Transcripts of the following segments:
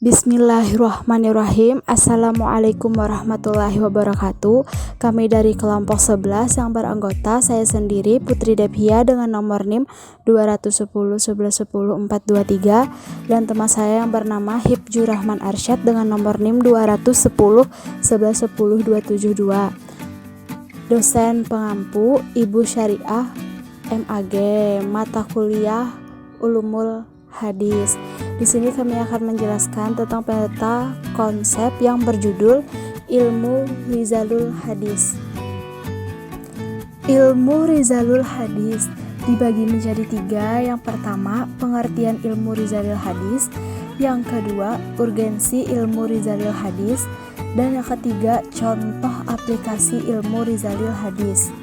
Bismillahirrahmanirrahim. Assalamualaikum warahmatullahi wabarakatuh. Kami dari kelompok 11 yang beranggota saya sendiri Putri Devia dengan nomor NIM 210 11 10 423 dan teman saya yang bernama Hibjur Rahman Arsyad dengan nomor NIM 210 11 10 272. Dosen pengampu Ibu Syariah MAG mata kuliah Ulumul Hadis. Di sini kami akan menjelaskan tentang peta konsep yang berjudul Ilmu Rizalul Hadis. Ilmu Rizalul Hadis dibagi menjadi 3. Yang pertama, pengertian ilmu Rizalul Hadis. Yang kedua, urgensi ilmu Rizalul Hadis. Dan yang ketiga, contoh aplikasi ilmu Rizalul Hadis.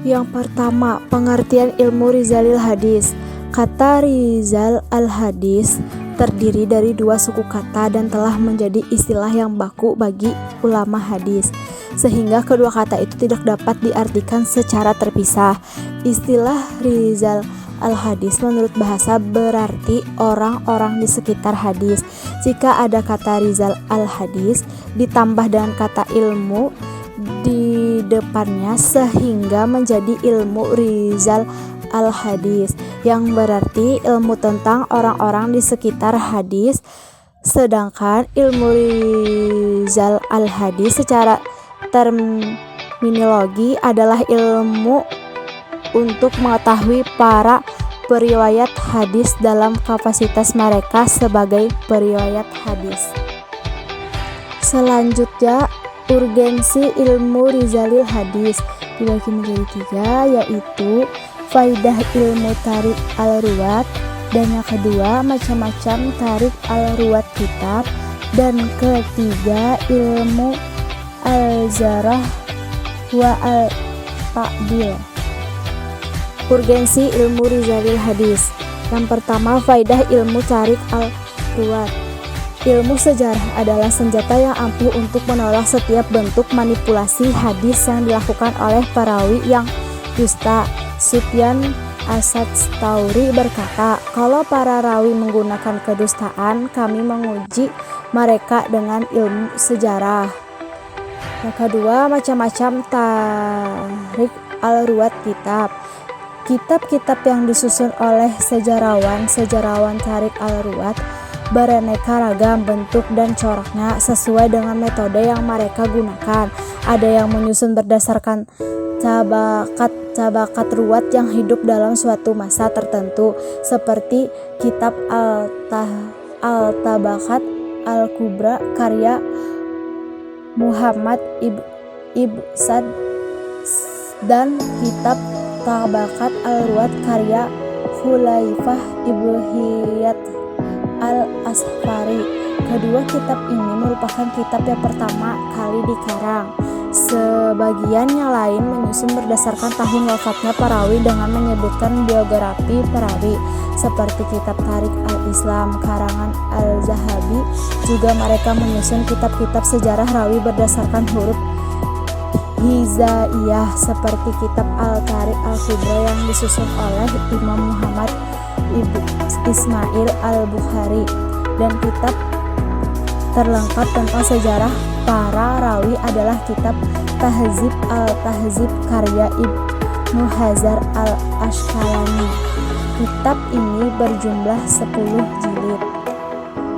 Yang pertama, pengertian ilmu Rizalul Hadis. Kata Rizal al-Hadis terdiri dari 2 suku kata dan telah menjadi istilah yang baku bagi ulama hadis, sehingga kedua kata itu tidak dapat diartikan secara terpisah. Istilah Rizal al-Hadis menurut bahasa berarti orang-orang di sekitar hadis. Jika ada kata Rizal al-Hadis ditambah dengan kata ilmu di depannya sehingga menjadi ilmu Rizal al-Hadis, yang berarti ilmu tentang orang-orang di sekitar hadis. Sedangkan ilmu Rizal al-Hadis secara terminologi adalah ilmu untuk mengetahui para periwayat hadis dalam kapasitas mereka sebagai periwayat hadis. Selanjutnya, urgensi ilmu Rizalul Hadis dibagi menjadi 3, yaitu faidah ilmu tarik al-ruwat, dan yang kedua macam-macam tarik al-ruwat kitab, dan ketiga ilmu al-zarah wa al-ta'dil. Urgensi ilmu Rizalul Hadis. Yang pertama, faidah ilmu tarik al-ruwat. Ilmu sejarah adalah senjata yang ampuh untuk menolak setiap bentuk manipulasi hadis yang dilakukan oleh perawi yang dusta. Sufyan As-Tsauri berkata, kalau para rawi menggunakan kedustaan, kami menguji mereka dengan ilmu sejarah. Yang kedua, macam-macam tarik al-ruwat kitab. Kitab-kitab yang disusun oleh sejarawan tarik al-ruwat beraneka ragam bentuk dan coraknya sesuai dengan metode yang mereka gunakan. Ada yang menyusun berdasarkan tabakat ruwat yang hidup dalam suatu masa tertentu, seperti kitab Al-Tabakat Al-Kubra karya Muhammad Ibn dan kitab Tabakat Al-Ruwat karya Hulaifah Ibn Al-Asfari. Kedua kitab ini merupakan kitab yang pertama kali dikarang. Sebagian yang lain menyusun berdasarkan tahun wafatnya perawi dengan menyebutkan biografi perawi, seperti kitab Tarik al-Islam karangan al-Zahabi. Juga mereka menyusun kitab-kitab sejarah rawi berdasarkan huruf hizaiyah, seperti kitab Al-Tarik al-Kubra yang disusun oleh Imam Muhammad Ibn Ismail al-Bukhari, dan kitab terlengkap tentang sejarah para rawi adalah kitab Tahzib al-Tahzib karya Ibnu Hajar al-Asqalani. Kitab ini berjumlah 10 jilid.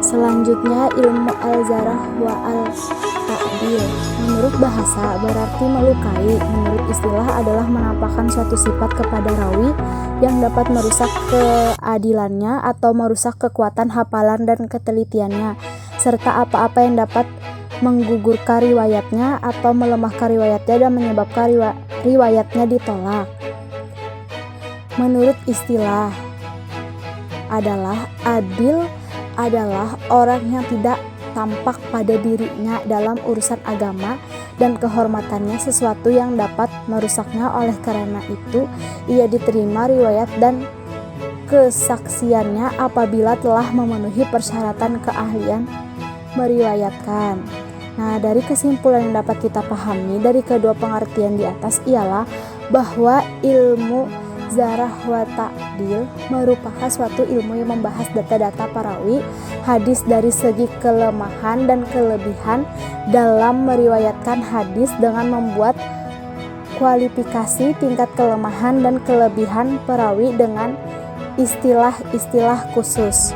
Selanjutnya, ilmu al-zarah wa al-ta'dil. Menurut bahasa berarti melukai. Menurut istilah adalah menampakkan suatu sifat kepada rawi yang dapat merusak keadilannya atau merusak kekuatan hafalan dan ketelitiannya, serta apa-apa yang dapat menggugurkan riwayatnya atau melemahkan riwayatnya dan menyebabkan riwayatnya ditolak. Menurut istilah adalah adil adalah orang yang tidak tampak pada dirinya dalam urusan agama dan kehormatannya sesuatu yang dapat merusaknya. Oleh karena itu ia diterima riwayat dan kesaksiannya apabila telah memenuhi persyaratan keahlian meriwayatkan. Nah, dari kesimpulan yang dapat kita pahami dari kedua pengertian di atas ialah bahwa ilmu Zarah wa ta'dil merupakan suatu ilmu yang membahas data-data perawi hadis dari segi kelemahan dan kelebihan dalam meriwayatkan hadis dengan membuat kualifikasi tingkat kelemahan dan kelebihan perawi dengan istilah-istilah khusus.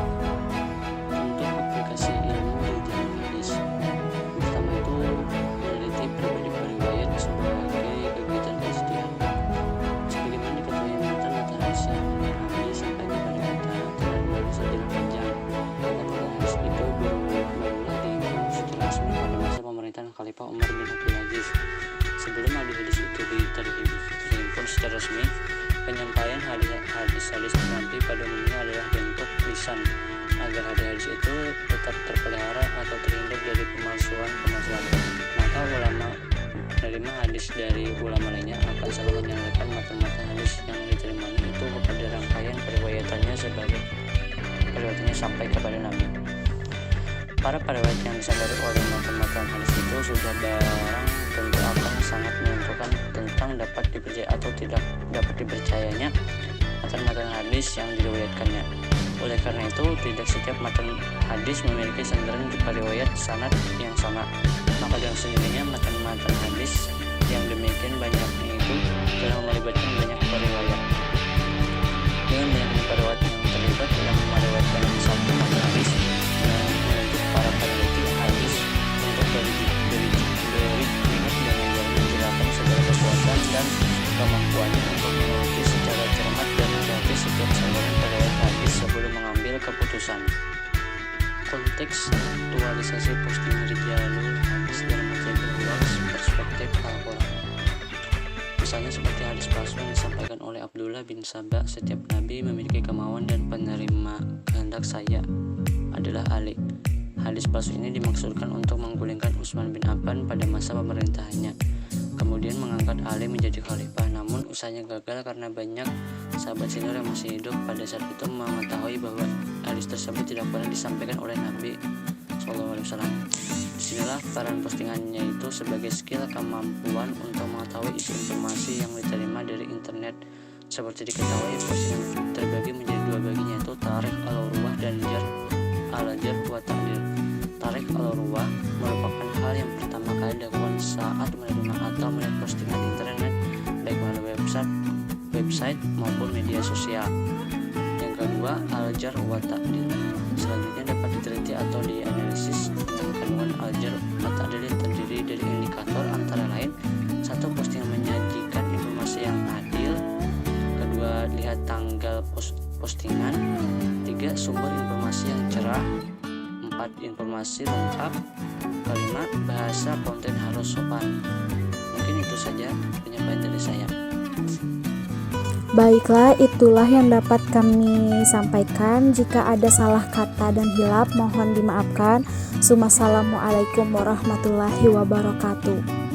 Untuk aplikasi ilmu di dalam hadis, pertama itu meneliti pribadi periwayat sebagai kegiatan ijtihad. Sebagaimana diketahui matan hadis yang mengalami sampai kepada kita telah berusaha tidak panjang. Matan hadis itu barulah diimpun secara resmi pada masa pemerintahan Khalifah Umar bin Abdul Aziz. Sebelum hadis itu diimpun secara resmi, penyampaian hadis-hadis Nabi pada umumnya adalah bentuk lisan agar hadis itu tetap terpelihara atau terhindar dari pemalsuan. Maka ulama menerima hadis dari ulama lainnya akan selalu menyalahkan matan-matan hadis yang diterimanya itu kepada rangkaian periwayatannya sebagai periwayatannya sampai kepada Nabi. Para periwayat yang disadari oleh matan-matan hadis itu sudah barang tentu akan sangat menentukan tentang dapat dipercaya atau tidak dapat dipercayanya matan-matan hadis yang diriwayatkannya. Oleh karena itu, tidak setiap matan hadis memiliki sandaran periwayat sanad yang sama. Maka dengan sendirinya matan-matan hadis yang demikian banyaknya itu telah melibatkan banyak periwayat. Dengan banyaknya periwayat yang terlibat dalam meriwayatkan satu matan hadis, menunjuk para peneliti hadis untuk beringat dengan menjelaskan segala kekuatan dan kemampuannya untuk meneliti secara cermat dan meneliti setiap sandaran periwayat hadis sebelum mengambil keputusan. Konteks aktualisasi postingan rijalul hadis dalam majalah luas perspektif Al-Quran. Misalnya seperti hadis palsu yang disampaikan oleh Abdullah bin Sabah, setiap nabi memiliki kemauan dan penerima kehendak saya adalah Ali. Hadis palsu ini dimaksudkan untuk menggulingkan Utsman bin Affan pada masa pemerintahannya, kemudian mengangkat Ali menjadi khalifah. Namun usahanya gagal karena banyak sahabat senior yang masih hidup pada saat itu mengetahui bahwa hadis tersebut tidak pernah disampaikan oleh Nabi SAW. Disinilah peran postingannya itu sebagai skill kemampuan untuk mengetahui isi informasi yang diterima dari internet. Seperti diketahui, postingan terbagi menjadi dua bagian, yaitu tarikh al-urwah dan al-jar wa ta'dil. Tarikh al-urwah merupakan hal yang pertama kali dilakukan saat menerima atau melihat postingan internet, baik melalui website maupun media sosial. Yang kedua, al-jar wa ta'dil. Selanjutnya dapat diteliti atau dianalisis dengan kandungan al-jar wa ta'dil yang terdiri dari indikator antara lain: satu, postingan menyajikan informasi yang adil; kedua, lihat tanggal postingan; tiga, sumber informasi yang cerah; empat, informasi lengkap; kelima, bahasa konten harus sopan. Mungkin itu saja penyampaian dari saya. Baiklah, itulah yang dapat kami sampaikan. Jika ada salah kata dan hilaf, mohon dimaafkan. Assalamualaikum warahmatullahi wabarakatuh.